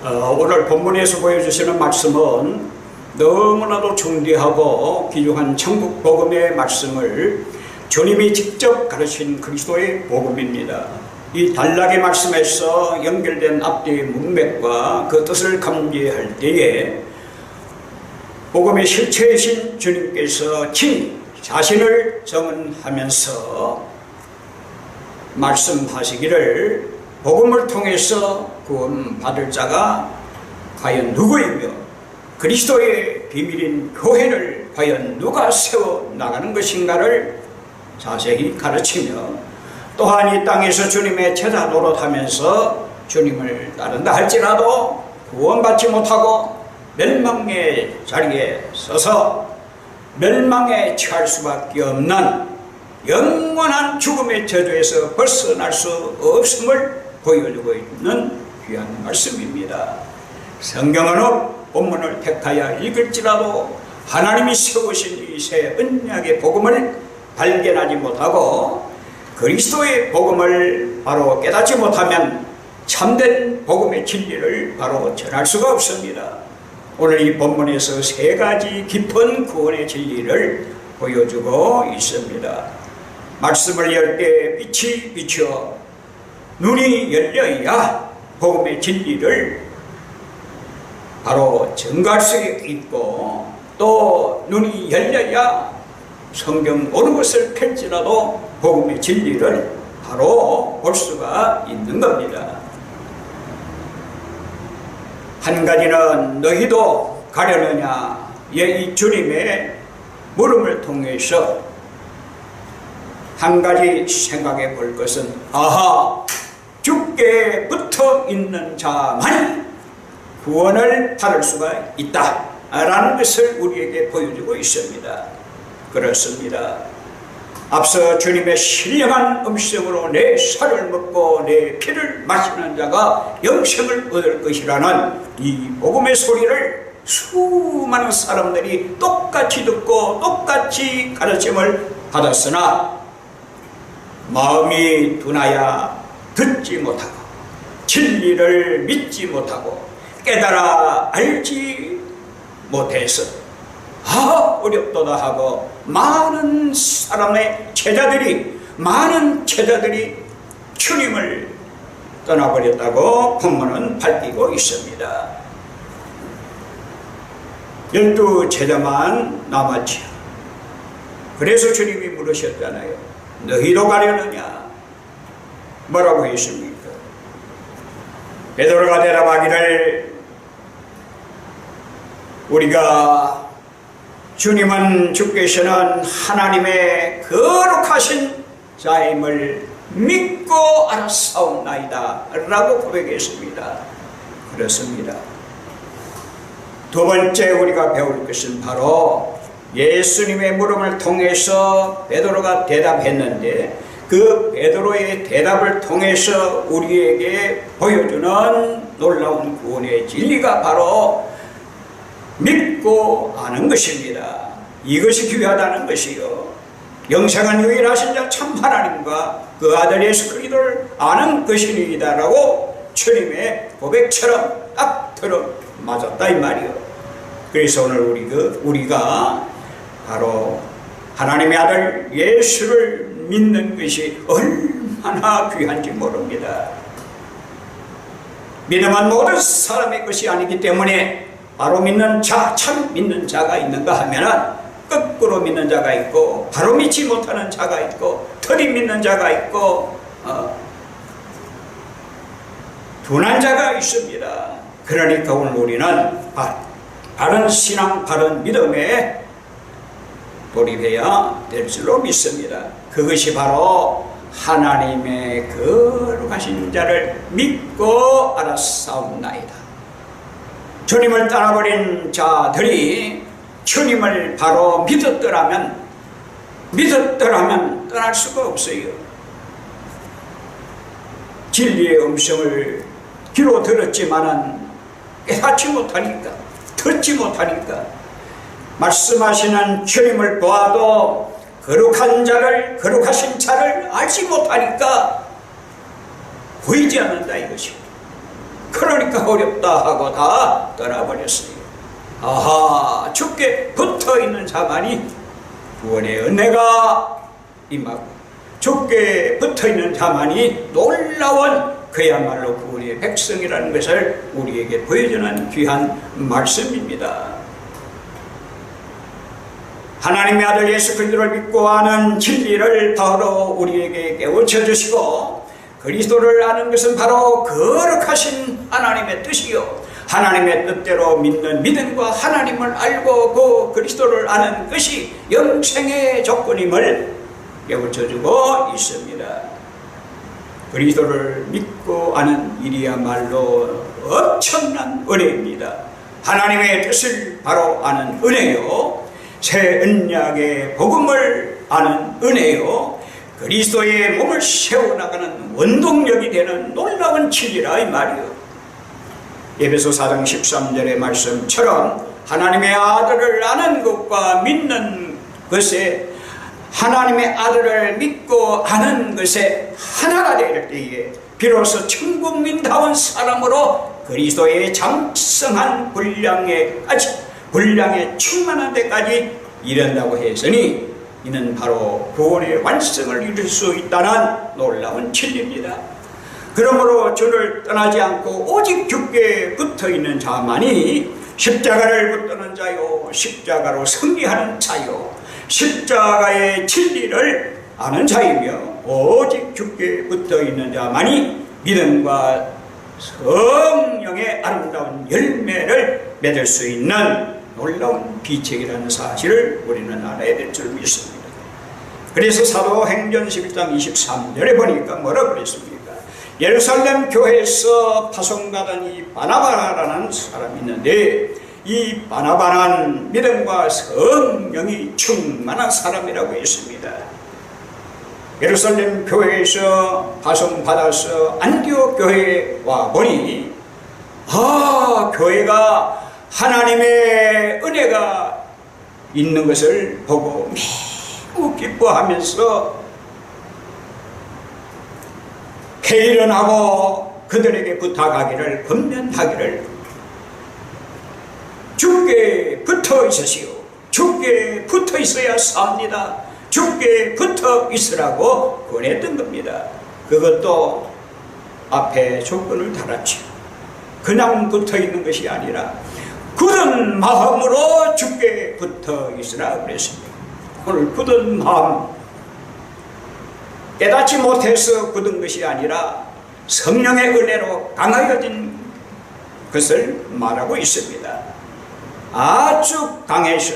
오늘 본문에서 보여주시는 말씀은 너무나도 중대하고 귀중한 천국 복음의 말씀을 주님이 직접 가르친 그리스도의 복음입니다. 이 단락의 말씀에서 연결된 앞뒤의 문맥과 그 뜻을 감지할 때에 복음의 실체이신 주님께서 친히 자신을 증언하면서 말씀하시기를 복음을 통해서 구원받을 자가 과연 누구이며 그리스도의 비밀인 교회를 과연 누가 세워나가는 것인가를 자세히 가르치며 또한 이 땅에서 주님의 제자 노릇하면서 주님을 따른다 할지라도 구원받지 못하고 멸망의 자리에 서서 멸망에 처할 수밖에 없는 영원한 죽음의 저주에서 벗어날 수 없음을 보여주고 있는 귀한 말씀입니다. 성경은 본문을 택하여 읽을지라도 하나님이 세우신 이 새 언약의 복음을 발견하지 못하고 그리스도의 복음을 바로 깨닫지 못하면 참된 복음의 진리를 바로 전할 수가 없습니다. 오늘 이 본문에서 세 가지 깊은 구원의 진리를 보여주고 있습니다. 말씀을 열 때 빛이 비쳐 눈이 열려야 복음의 진리를 바로 증거할 수 있고 또 눈이 열려야 성경 옳은 것을 펼지라도 복음의 진리를 바로 볼 수가 있는 겁니다. 한 가지는 너희도 가려느냐 이 주님의 물음을 통해서 한 가지 생각해 볼 것은 주께 붙어 있는 자만이 구원을 받을 수가 있다 라는 것을 우리에게 보여주고 있습니다. 그렇습니다. 앞서 주님의 신령한 음성으로 내 살을 먹고 내 피를 마시는 자가 영생을 얻을 것이라는 이 복음의 소리를 수많은 사람들이 똑같이 듣고 똑같이 가르침을 받았으나 마음이 둔하여 듣지 못하고 진리를 믿지 못하고 깨달아 알지 못해서 어렵도다 하고 많은 제자들이 주님을 떠나버렸다고 본문은 밝히고 있습니다. 12 제자만 남았지요. 그래서 주님이 물으셨잖아요. 너희도 가려느냐? 뭐라고 했습니까? 베드로가 대답하기를 우리가 주님은 주께서는 하나님의 거룩하신 자임을 믿고 알았사옵나이다 라고 고백했습니다. 그렇습니다. 두 번째 우리가 배울 것은 바로 예수님의 물음을 통해서 베드로가 대답했는데 그 베드로의 대답을 통해서 우리에게 보여주는 놀라운 구원의 진리가 바로 믿고 아는 것입니다. 이것이 귀하다는 것이요. 영생은 유일하신 자 참 하나님과 그 아들 예수 그리스도를 아는 것이니이다 라고 주님의 고백처럼 딱 들어맞았다 이 말이요. 그래서 오늘 우리가 바로 하나님의 아들 예수를 믿는 것이 얼마나 귀한지 모릅니다. 믿음은 모든 사람의 것이 아니기 때문에 바로 믿는 자, 참 믿는 자가 있는가 하면은 거꾸로 믿는 자가 있고 바로 믿지 못하는 자가 있고 털이 믿는 자가 있고 둔한 자가 있습니다. 그러니까 오늘 우리는 바른 신앙, 바른 믿음에 돌입해야 될 줄로 믿습니다. 그것이 바로 하나님의 거룩하신 자를 믿고 알았사옵나이다. 주님을 떠나버린 자들이 주님을 바로 믿었더라면 떠날 수가 없어요. 진리의 음성을 귀로 들었지만은 깨닫지 못하니까, 듣지 못하니까, 말씀하시는 주님을 보아도 거룩하신 자를 알지 못하니까 보이지 않는다 이것이. 그러니까 어렵다 어렵다 하고 다 떠나버렸어요. 아하, 주께 붙어있는 자만이 구원의 은혜가 임하고 주께 붙어있는 자만이 놀라운 그야말로 구원의 백성이라는 것을 우리에게 보여주는 귀한 말씀입니다. 하나님의 아들 예수 그리스도를 믿고 아는 진리를 바로 우리에게 깨우쳐 주시고 그리스도를 아는 것은 바로 거룩하신 하나님의 뜻이요 하나님의 뜻대로 믿는 믿음과 하나님을 알고 그 그리스도를 아는 것이 영생의 조건임을 깨우쳐 주고 있습니다. 그리스도를 믿고 아는 일이야말로 엄청난 은혜입니다. 하나님의 뜻을 바로 아는 은혜요 새 언약의 복음을 아는 은혜요 그리스도의 몸을 세워나가는 원동력이 되는 놀라운 진리라 이 말이요. 에베소 4장 13절의 말씀처럼 하나님의 아들을 아는 것과 믿는 것에 하나님의 아들을 믿고 아는 것에 하나가 될 때에 비로소 천국민다운 사람으로 그리스도의 장성한 분량에 충만한 데까지 이른다고 했으니 이는 바로 구원의 완성을 이룰 수 있다는 놀라운 진리입니다. 그러므로 주를 떠나지 않고 오직 주께 붙어있는 자만이 십자가를 붙드는 자요 십자가로 승리하는 자요 십자가의 진리를 아는 자이며 오직 주께 붙어있는 자만이 믿음과 성령의 아름다운 열매를 맺을 수 있는 놀라운 비책이라는 사실을 우리는 알아야 될 줄 믿습니다. 그래서 사도행전 11장 23절에 보니까 뭐라고 그랬습니까? 예루살렘 교회에서 파송받은 이 바나바라는 사람이 있는데 이 바나바는 믿음과 성령이 충만한 사람이라고 했습니다. 예루살렘 교회에서 파송받아서 안디옥 교회에 와보니 교회가 하나님의 은혜가 있는 것을 보고 매우 기뻐하면서 회의를 하고 그들에게 부탁하기를 권면하기를 주께 붙어 있으시오. 주께 붙어 있어야 삽니다. 주께 붙어 있으라고 권했던 겁니다. 그것도 앞에 조건을 달았죠. 그냥 붙어 있는 것이 아니라 굳은 마음으로 주께 붙어 있으라 그랬습니다. 오늘 굳은 마음, 깨닫지 못해서 굳은 것이 아니라 성령의 은혜로 강하여진 것을 말하고 있습니다. 아주 강해서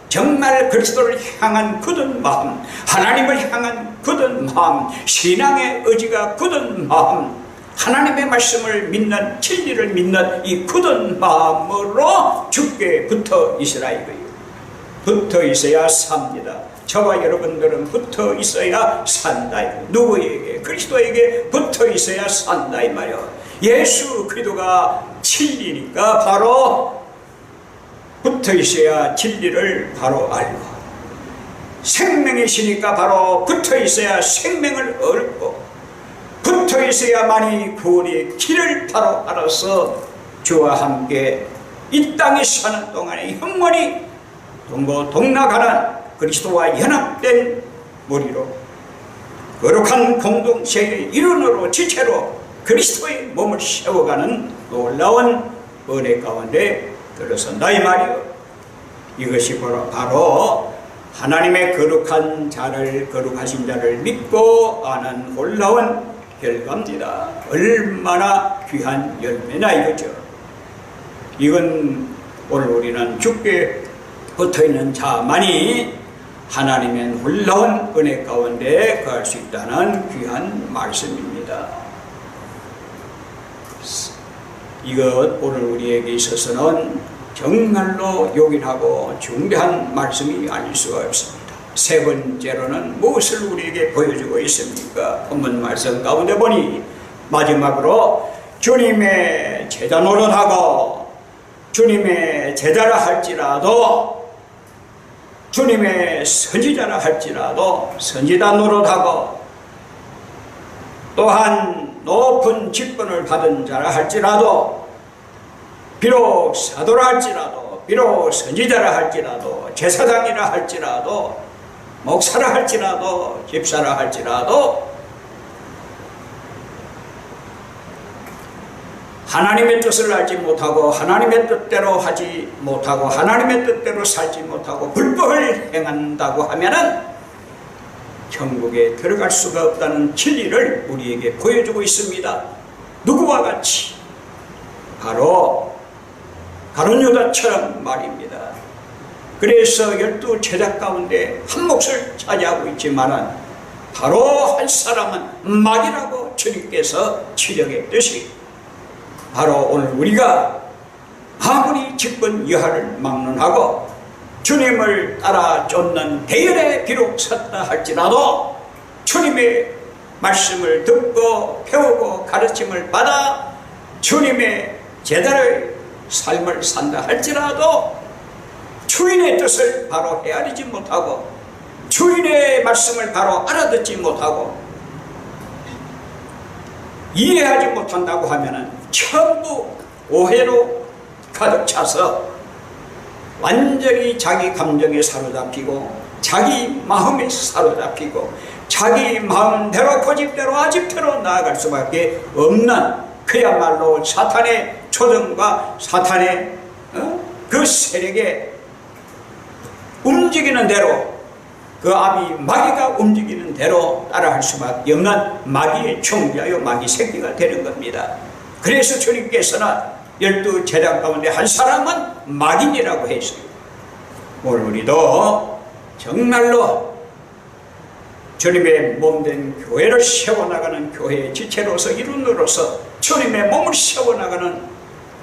정말 그리스도를 향한 굳은 마음, 하나님을 향한 굳은 마음, 신앙의 의지가 굳은 마음, 하나님의 말씀을 믿는 진리를 믿는 이 굳은 마음으로 주께 붙어 있으라 이거예요. 붙어 있어야 삽니다. 저와 여러분들은 붙어 있어야 산다. 누구에게? 그리스도에게 붙어 있어야 산다 이 말이에요. 예수 그리스도가 진리니까 바로 붙어 있어야 진리를 바로 알고, 생명이시니까 바로 붙어 있어야 생명을 얻고, 붙어 있어야만이 구원의 길을 바로 알아서 주와 함께 이 땅에 사는 동안에 영원히 동고동락하는 그리스도와 연합된 머리로 거룩한 공동체의 일원으로 지체로 그리스도의 몸을 세워가는 놀라운 은혜 가운데 들어선다 이 말이요. 이것이 바로 하나님의 거룩하신 자를 믿고 아는 놀라운 결과입니다. 얼마나 귀한 열매나 이거죠. 이건 오늘 우리는 주께 붙어있는 자만이 하나님의 놀라운 은혜 가운데 거할 수 있다는 귀한 말씀입니다. 이것 오늘 우리에게 있어서는 정말로 요긴하고 중대한 말씀이 아닐 수가 없습니다. 세 번째로는 무엇을 우리에게 보여주고 있습니까? 본문 말씀 가운데 보니 마지막으로 주님의 제자 노릇하고 주님의 제자라 할지라도 주님의 선지자라 할지라도 선지자 노릇하고 또한 높은 직분을 받은 자라 할지라도 비록 사도라 할지라도, 비록 선지자라 할지라도, 제사장이라 할지라도, 목사라 할지라도, 집사라 할지라도 하나님의 뜻을 알지 못하고 하나님의 뜻대로 하지 못하고 하나님의 뜻대로 살지 못하고 불법을 행한다고 하면은 천국에 들어갈 수가 없다는 진리를 우리에게 보여주고 있습니다. 누구와 같이? 바로 가룟 유다처럼 말입니다. 그래서 12 제자 가운데 한 몫을 차지하고 있지만은 바로 한 사람은 마귀라고 주님께서 지적했듯이 바로 오늘 우리가 아무리 직분 여하를 막론하고 주님을 따라 쫓는 대열에 비록 섰다 할지라도 주님의 말씀을 듣고 배우고 가르침을 받아 주님의 제자의 삶을 산다 할지라도 주인의 뜻을 바로 헤아리지 못하고 주인의 말씀을 바로 알아듣지 못하고 이해하지 못한다고 하면은 전부 오해로 가득 차서 완전히 자기 감정에 사로잡히고 자기 마음에 사로잡히고 자기 마음대로 고집대로 아집대로 나아갈 수밖에 없는 그야말로 사탄의 초정과 사탄의 그 세력에 움직이는 대로 그 아비 마귀가 움직이는 대로 따라할 수밖에 없는 마귀의 총자요 마귀 새끼가 되는 겁니다. 그래서 주님께서는 12 제자 가운데 한 사람은 마귀니라고 했어요. 오늘 우리도 정말로 주님의 몸된 교회를 세워나가는 교회의 지체로서 일원으로서 주님의 몸을 세워나가는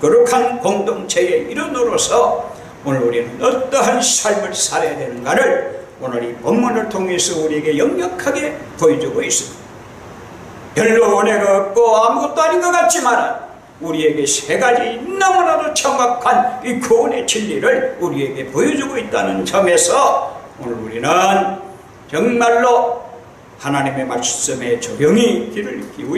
거룩한 공동체의 일원으로서 오늘 우리는 어떠한 삶을 살아야 되는가를 오늘 이 본문을 통해서 우리에게 역력하게 보여주고 있습니다. 별로 은혜가 없고 아무것도 아닌 것 같지만 우리에게 세 가지 너무나도 정확한 이 구원의 진리를 우리에게 보여주고 있다는 점에서 오늘 우리는 정말로 하나님의 말씀에 조용히 귀를 기울여